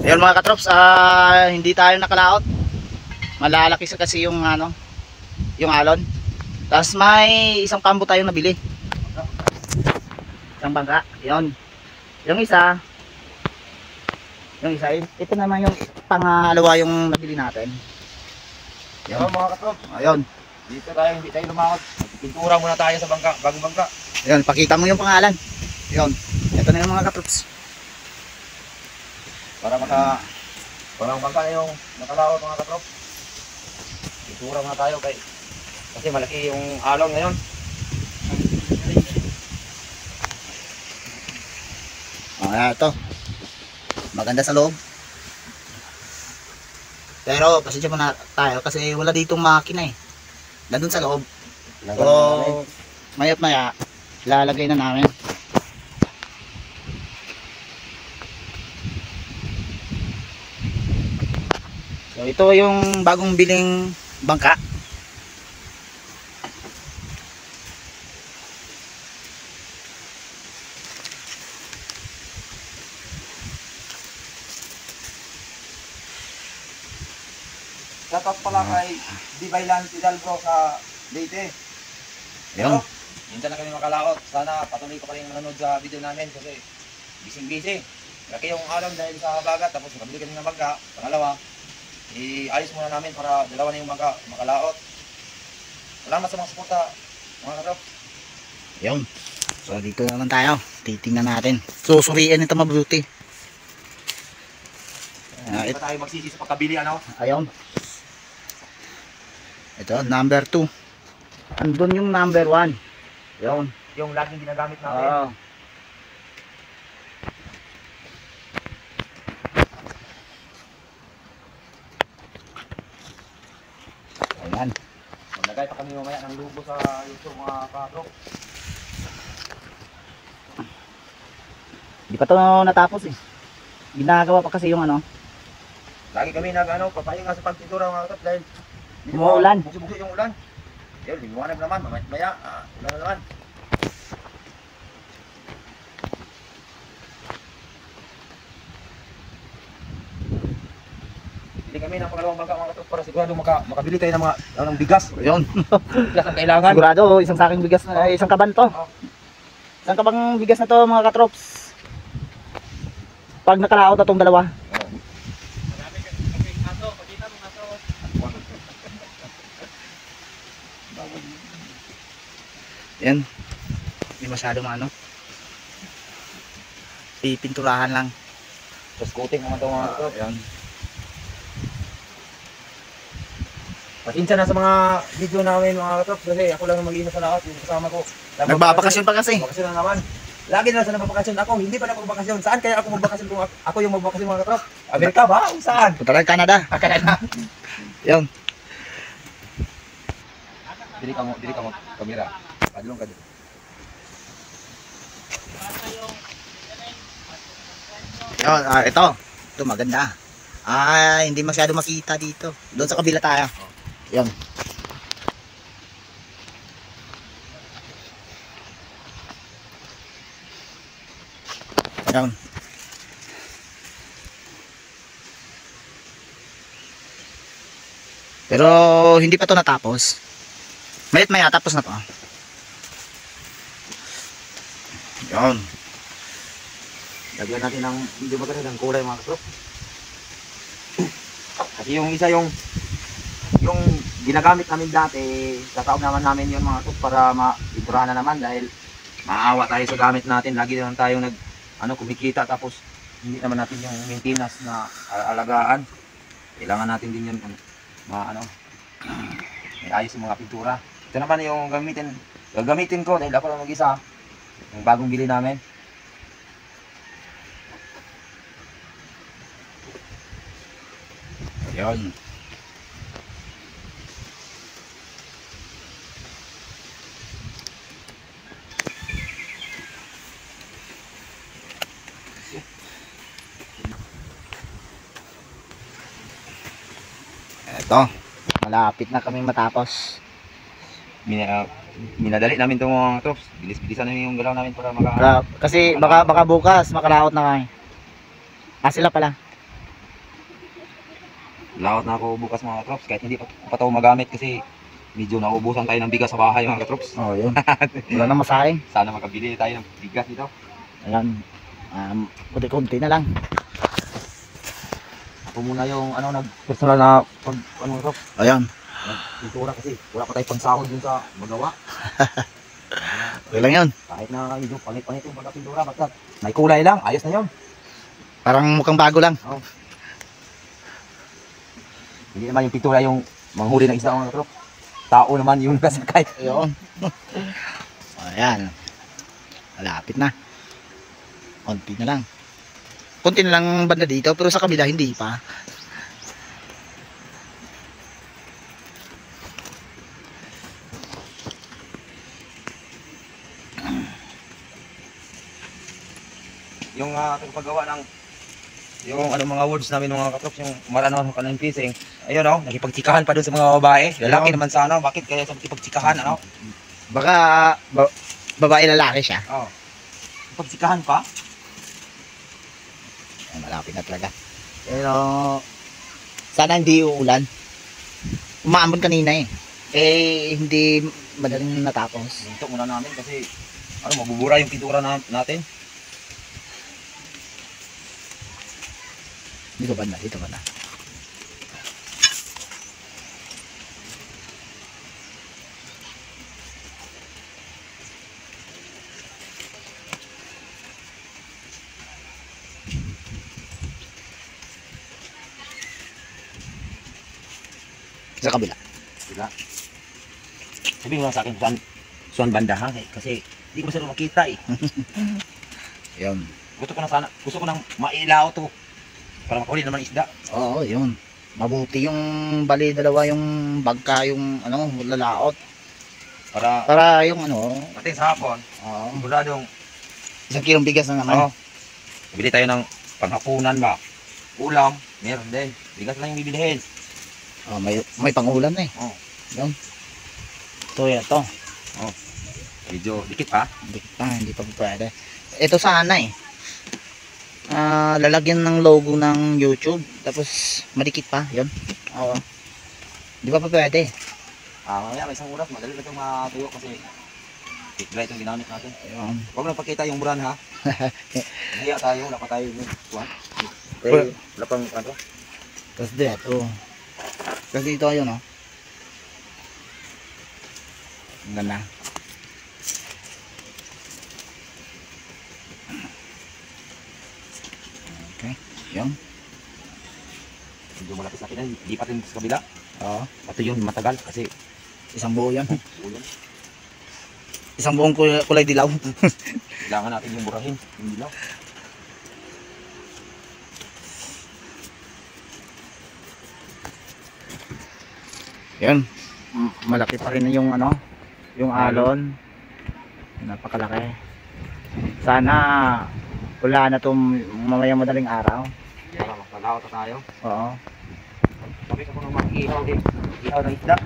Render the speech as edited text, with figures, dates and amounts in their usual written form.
Ayun mga katrops, hindi tayo nakalaot. Malalaki sa kasi yung ano, yung alon. Tapos may isang kambo tayong nabili. Isang bangka. 'Yon. Yung isa, ito naman yung pangalawa yung nabili natin. Yan mga katrops. Ayun. Dito tayo, hindi tayo lumakot. Pintura muna tayo sa bangka, bagong bangka. Ayun, pakita mo yung pangalan. 'Yon. Ito na yung mga katrops. Para parang bangka na yung nakalaot mga katrops. Pintura muna tayo kasi malaki yung alon ngayon. Ito. Maganda sa loob. Pero pasensya muna tayo kasi wala ditong makina eh. Nandun sa loob. So, maya't maya, lalagay na namin. So, ito yung bagong biling bangka. Shoutout pala kay Dibaylan Hidalgo sa Leyte. Ayun. Minsan na kami makalaot. Sana patuloy ko pa rin manonood sa video namin kasi busy. Laki yung alon dahil sa bagat. Tapos nakabili kami ng bangka. Pangalawa, iayos muna namin para dalawa na yung bangka makalaot. Salamat sa mga suporta mga katrops. Ayun. So, dito naman tayo. Titingnan natin. Susuriin ito mabuti. Hindi pa tayo magsisi sa pagkabili ano? Ayun. Ito, number 2. Andun yung number 1. Ayun. Yung laging ginagamit natin. Ayan. Maglagay pa kami mamaya ng lubo sa YouTube mga katrops. Hindi pa ito natapos eh. Ginagawa pa kasi yung ano. Lagi kami papahinga sa pagpintura mga katrops dahil Umuulan. Bukso yung ulan. Yun, liwanag naman, mamaya, ulan na naman. Hindi kami ng pangalawang bangka mga katrops para sigurado makabili tayo ng bigas. Ayun. Bigas ang kailangan. Sigurado, isang saking bigas na, isang kaban to. Isang kabang bigas na to mga katrops. Pag nakalaot na itong dalawa. Yan. Hindi masyadong ano. Pipinturahan lang. Tapos coating naman ito mga katrops. Yan. Pasensya na sa mga video namin mga katrops kasi ako lang mag-iina sa lahat. Yung kasama ko. Nagbabakasyon pa kasi. Bakasyon na naman. Lagi na sa nagbabakasyon ako. Hindi pa na magbakasyon. Saan kaya ako magbakasyon kung ako yung magbakasyon mga katrops? Amerika ba? Saan? Punta tayo Canada. Canada. Yan. Dili ka mo kamera. Padulong ka dito. Yan, ito. Ito maganda. Hindi masyado makita dito. Doon sa kabila tayo. Yan. Yan. Pero hindi pa to natapos. Mayat maya tapos na to. Yan. Lagyan natin ng video maganda ng kulay mga katrops. Kasi yung isa yung ginagamit namin dati, tataob naman namin yun mga katrops para maipurahan na naman dahil maawa tayo sa gamit natin. Lagi naman tayong kumikita tapos hindi naman natin yung maintenance na alagaan. Kailangan natin din yun may ayos yung mga pintura. Ito naman yung gagamitin ko dahil ako lang mag-isa. Yung bagong bili namin. Yan. Ito, malapit na kami matapos. Minadali namin itong mga tops. Bilis-bilisan namin yung galaw namin para Kasi baka bukas makalaot na kami. Sila pala. laot na ako bukas mga katrops kahit hindi pa ito magamit kasi medyo nauubusan tayo ng bigas sa bahay mga katrops. Oh, yun. Wala na masahing. Sana makabili tayo ng bigas dito. Ayan. Kunti-kunti na lang. Ako muna yung personal na katrops. Ayan. Pintura kasi wala pa tayong pangsahod dun sa magawa. Okay lang yun. Kahit na medyo pangit-pangit yung pagka-pintura, basta may kulay lang, ayos na yun. Parang mukhang bago lang. Oh. Hindi naman yung pintura yung manghuli ng isda mga katrops. Tao naman yung kasakay. Ayun. Ayan. Malapit na. Konti na lang. Konti na lang banda dito, pero sa kabila hindi pa. Yung paggawa ng yung mga words namin mga katrops, yung marano ka ng fishing. Ayun nakipagtsikahan pa doon sa mga babae. Lalaki naman sana, bakit kaya sa nakipagtsikahan Baka babae lalaki siya. Oo. Pagtsikahan pa? Ay, malapit na talaga. Pero sana hindi uulan. Umaambon kanina eh. Hindi madaling natapos. Dito muna namin kasi mabubura yung pintura natin. Dito ba na? Dito ba na? Sa kabila. Diba? Sabihin mo lang sa akin, saan banda ha? Kasi hindi ko masyadong makita eh. Yun. Gusto ko nang mailaw to. Para makahuli naman isda. Oo, yun. Mabuti yung bali dalawa yung bagka yung lalaot. Para yung Pati sa hapon, siguradong 1 kilong bigas na naman. bili tayo ng panghapunan ba? Ulam, meron din. Bigas lang yung bibilihin. May pangulam na eh. Yun. Ito. Medyo dikit pa. Hindi pa pwede. Ito sana eh. Lalagyan ng logo ng YouTube. Tapos madikit pa. Yun. Oo. Di pa pwede. Mamaya may isang oras, madali na itong matuyo kasi dry itong ginamit natin. Ayun. Huwag na pakita yung buran ha. Hiya tayo, wala pa tayo yung kuwan. Wala pang Tapos dito. Tapos dito ayun oh. Ang ganda. Okay. Yun. Medyo malapit sa akin, hindi pa rin sa kabila. Oo. Pati yun matagal kasi Isang buo yan. ulan. Isang buong kulay dilaw. Kailangan natin yung burahin, yung dilaw. Yun. Malaki pa rin yung yung alon. Napakalaki. Sana wala na itong mamaya madaling araw. Para makalaot na tayo. Oo. Sabi ko nung mag-ihaw din. Ihaw ng isda.